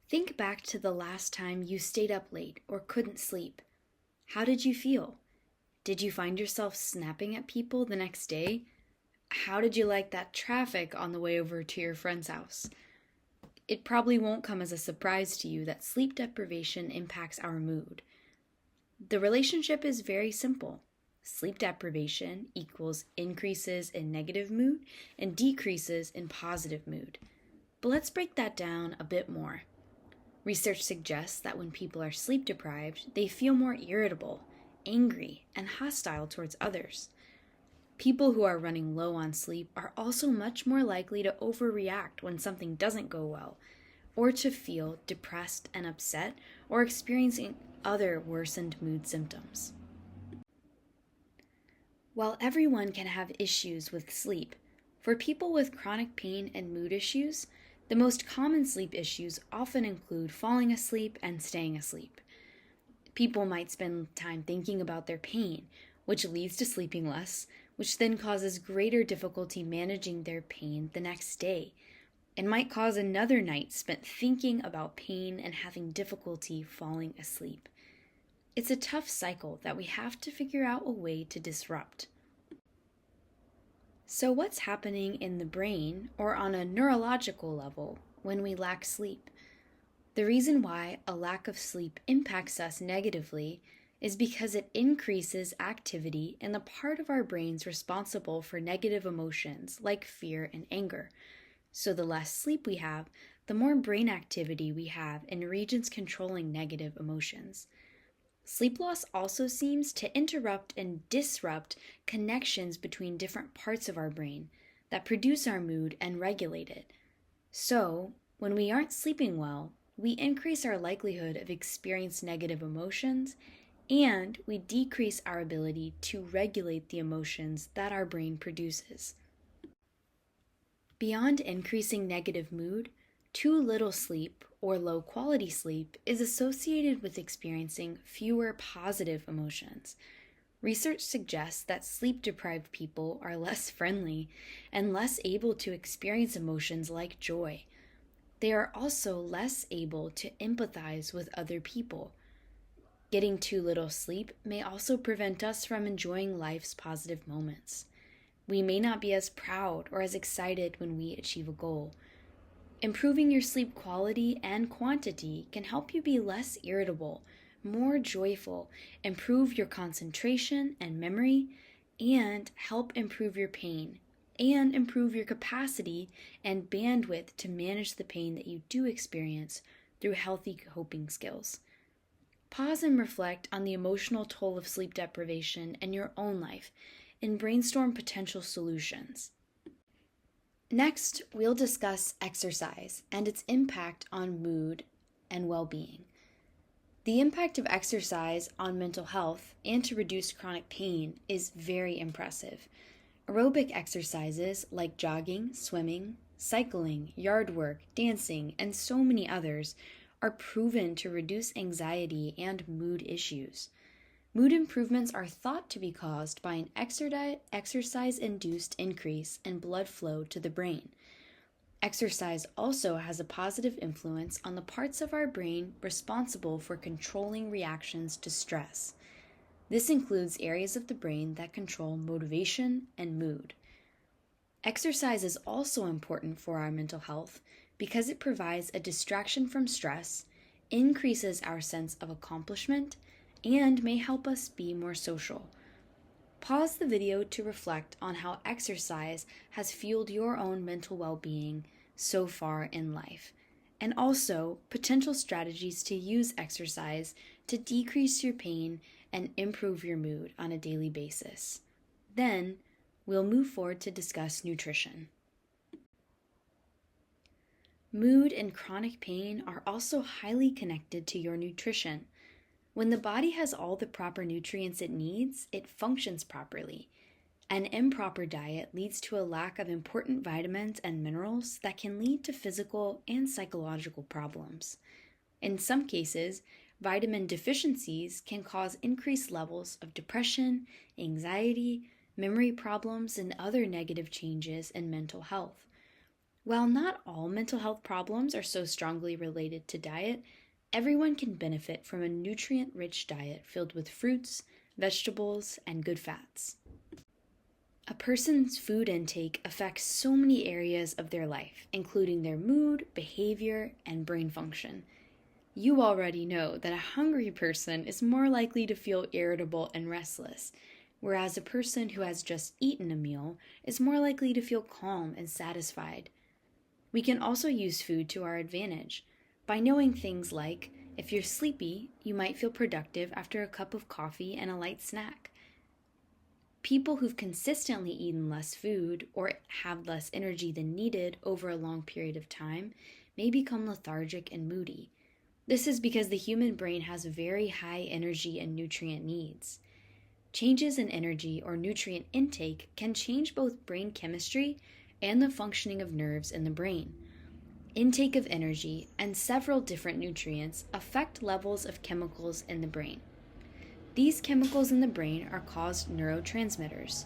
Think back to the last time you stayed up late or couldn't sleep. How did you feel? Did you find yourself snapping at people the next day? How did you like that traffic on the way over to your friend's house? It probably won't come as a surprise to you that sleep deprivation impacts our mood. The relationship is very simple. Sleep deprivation equals increases in negative mood and decreases in positive mood. But let's break that down a bit more. Research suggests that when people are sleep deprived, they feel more irritable, angry, and hostile towards others. People who are running low on sleep are also much more likely to overreact when something doesn't go well, or to feel depressed and upset, or experiencing other worsened mood symptoms. While everyone can have issues with sleep, for people with chronic pain and mood issues, the most common sleep issues often include falling asleep and staying asleep. People might spend time thinking about their pain, which leads to sleeping less, which then causes greater difficulty managing their pain the next day, and might cause another night spent thinking about pain and having difficulty falling asleep. It's a tough cycle that we have to figure out a way to disrupt. So what's happening in the brain or on a neurological level when we lack sleep? The reason why a lack of sleep impacts us negatively is because it increases activity in the part of our brains responsible for negative emotions like fear and anger. So the less sleep we have, the more brain activity we have in regions controlling negative emotions. Sleep loss also seems to interrupt and disrupt connections between different parts of our brain that produce our mood and regulate it. So, when we aren't sleeping well, we increase our likelihood of experiencing negative emotions, and we decrease our ability to regulate the emotions that our brain produces. Beyond increasing negative mood, too little sleep or low quality sleep is associated with experiencing fewer positive emotions. Research suggests that sleep-deprived people are less friendly and less able to experience emotions like joy. They are also less able to empathize with other people. Getting too little sleep may also prevent us from enjoying life's positive moments. We may not be as proud or as excited when we achieve a goal. Improving your sleep quality and quantity can help you be less irritable, more joyful, improve your concentration and memory, and help improve your pain, and improve your capacity and bandwidth to manage the pain that you do experience through healthy coping skills. Pause and reflect on the emotional toll of sleep deprivation in your own life and brainstorm potential solutions. Next, we'll discuss exercise and its impact on mood and well-being. The impact of exercise on mental health and to reduce chronic pain is very impressive. Aerobic exercises like jogging, swimming, cycling, yard work, dancing, and so many others are proven to reduce anxiety and mood issues. Mood improvements are thought to be caused by an exercise-induced increase in blood flow to the brain. Exercise also has a positive influence on the parts of our brain responsible for controlling reactions to stress. This includes areas of the brain that control motivation and mood. Exercise is also important for our mental health because it provides a distraction from stress, increases our sense of accomplishment, and may help us be more social. Pause the video to reflect on how exercise has fueled your own mental well-being so far in life, and also potential strategies to use exercise to decrease your pain and improve your mood on a daily basis. Then, we'll move forward to discuss nutrition. Mood and chronic pain are also highly connected to your nutrition. When the body has all the proper nutrients it needs, it functions properly. An improper diet leads to a lack of important vitamins and minerals that can lead to physical and psychological problems. In some cases, vitamin deficiencies can cause increased levels of depression, anxiety, memory problems, and other negative changes in mental health. While not all mental health problems are so strongly related to diet, everyone can benefit from a nutrient-rich diet filled with fruits, vegetables, and good fats. A person's food intake affects so many areas of their life, including their mood, behavior, and brain function. You already know that a hungry person is more likely to feel irritable and restless, whereas a person who has just eaten a meal is more likely to feel calm and satisfied. We can also use food to our advantage by knowing things like if you're sleepy, you might feel productive after a cup of coffee and a light snack. People who've consistently eaten less food or have less energy than needed over a long period of time may become lethargic and moody. This is because the human brain has very high energy and nutrient needs. Changes in energy or nutrient intake can change both brain chemistry and the functioning of nerves in the brain. Intake of energy and several different nutrients affect levels of chemicals in the brain. These chemicals in the brain are called neurotransmitters.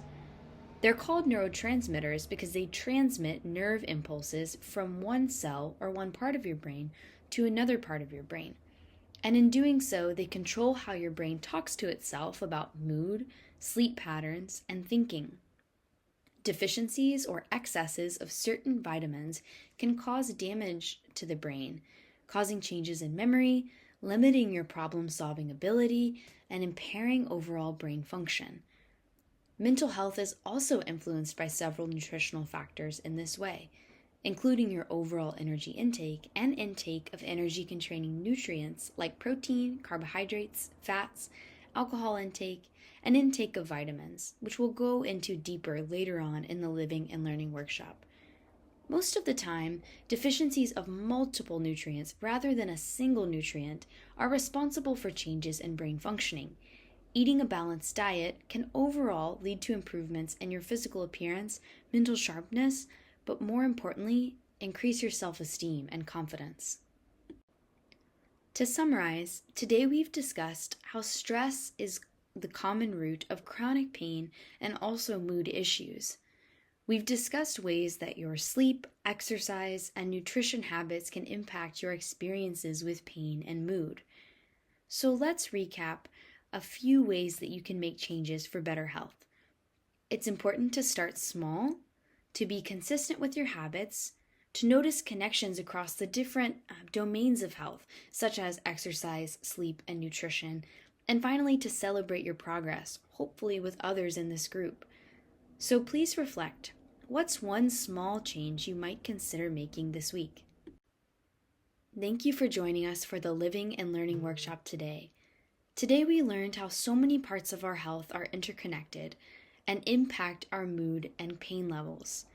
They're called neurotransmitters because they transmit nerve impulses from one cell or one part of your brain to another part of your brain. And in doing so, they control how your brain talks to itself about mood, sleep patterns, and thinking. Deficiencies or excesses of certain vitamins can cause damage to the brain, causing changes in memory, limiting your problem-solving ability, and impairing overall brain function. Mental health is also influenced by several nutritional factors in this way, including your overall energy intake and intake of energy-containing nutrients like protein, carbohydrates, fats, alcohol intake, and intake of vitamins, which we'll go into deeper later on in the Living and Learning workshop. Most of the time, deficiencies of multiple nutrients rather than a single nutrient are responsible for changes in brain functioning. Eating a balanced diet can overall lead to improvements in your physical appearance, mental sharpness, but more importantly, increase your self-esteem and confidence. To summarize, today we've discussed how stress is the common root of chronic pain and also mood issues. We've discussed ways that your sleep, exercise, and nutrition habits can impact your experiences with pain and mood. So let's recap a few ways that you can make changes for better health. It's important to start small, to be consistent with your habits, to notice connections across the different domains of health, such as exercise, sleep, and nutrition, and finally to celebrate your progress, hopefully with others in this group. So please reflect. What's one small change you might consider making this week? Thank you for joining us for the Living and Learning workshop today. Today we learned how so many parts of our health are interconnected and impact our mood and pain levels.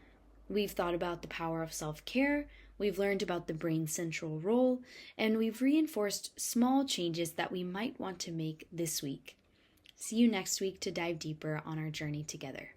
We've thought about the power of self-care, we've learned about the brain's central role, and we've reinforced small changes that we might want to make this week. See you next week to dive deeper on our journey together.